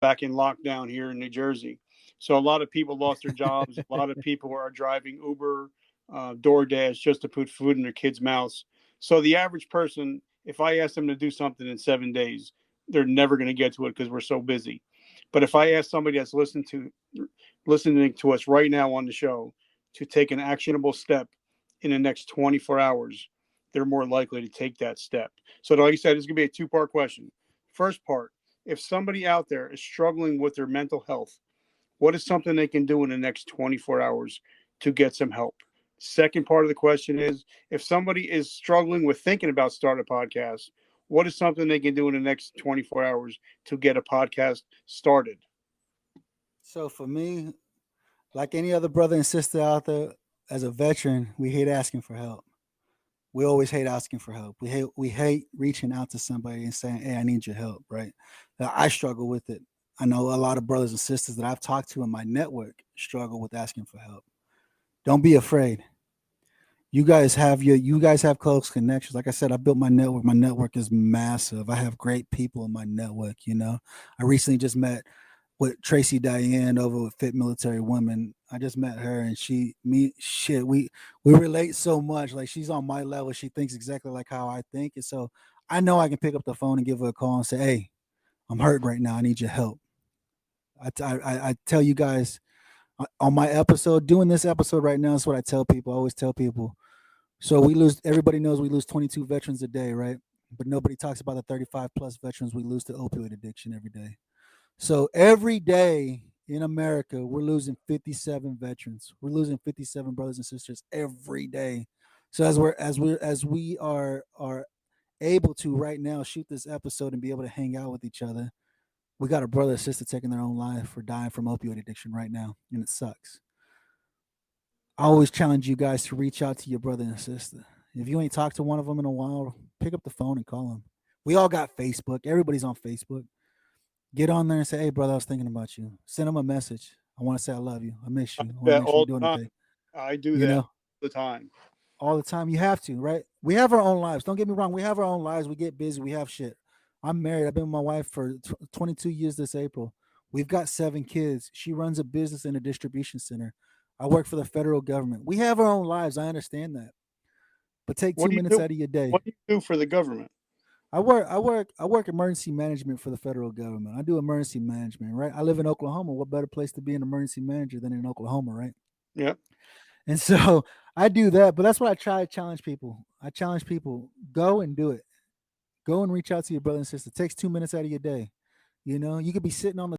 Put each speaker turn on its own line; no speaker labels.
back in lockdown here in New Jersey. So a lot of people lost their jobs. A lot of people are driving Uber, DoorDash just to put food in their kids' mouths. So the average person, if I ask them to do something in 7 days, they're never going to get to it because we're so busy. But if I ask somebody that's listening to us right now on the show to take an actionable step in the next 24 hours, they're more likely to take that step. So, like I said, it's going to be a two-part question. First part, if somebody out there is struggling with their mental health, what is something they can do in the next 24 hours to get some help? Second part of the question is, if somebody is struggling with thinking about starting a podcast, what is something they can do in the next 24 hours to get a podcast started?
So for me, like any other brother and sister out there, as a veteran, we hate asking for help. We always hate asking for help. We hate reaching out to somebody and saying, "Hey, I need your help." Right? I struggle with it. I know a lot of brothers and sisters that I've talked to in my network struggle with asking for help. Don't be afraid. You guys have close connections. Like I said, I built my network. My network is massive. I have great people in my network. I recently just met with Tracy Diane over with Fit Military Women. I just met her and we relate so much. Like she's on my level. She thinks exactly like how I think. And so I know I can pick up the phone and give her a call and say, "Hey, I'm hurt right now. I need your help." I tell you guys on my episode, doing this episode right now is what I tell people. I always tell people. So everybody knows we lose 22 veterans a day, right? But nobody talks about the 35 plus veterans we lose to opioid addiction every day. So every day in America, we're losing 57 veterans. We're losing 57 brothers and sisters every day. So as we are able to right now shoot this episode and be able to hang out with each other, we got a brother or sister taking their own life for dying from opioid addiction right now, and it sucks. I always challenge you guys to reach out to your brother and sister. If you ain't talked to one of them in a while, pick up the phone and call them. We all got Facebook. Everybody's on Facebook. Get on there and say, "Hey, brother, I was thinking about you." Send them a message. I want to say I love you. I miss
I
you. I
do
want to
that
make sure
all
you're doing
the time.
okay.
I do
You
that
know,
all the time.
all the time. You have to, right? We have our own lives. Don't get me wrong. We have our own lives. We get busy. We have shit. I'm married. I've been with my wife for 22 years this April. We've got 7 kids. She runs a business in a distribution center. I work for the federal government. We have our own lives. I understand that. But take
What
two
do you
minutes
do?
out of your day.
What do you do for the government?
I work emergency management for the federal government. I do emergency management, right? I live in Oklahoma. What better place to be an emergency manager than in Oklahoma, right?
Yeah.
And so I do that, but that's what I try to challenge people. I challenge people, go and do it. Go and reach out to your brother and sister. It takes 2 minutes out of your day. You could be sitting on the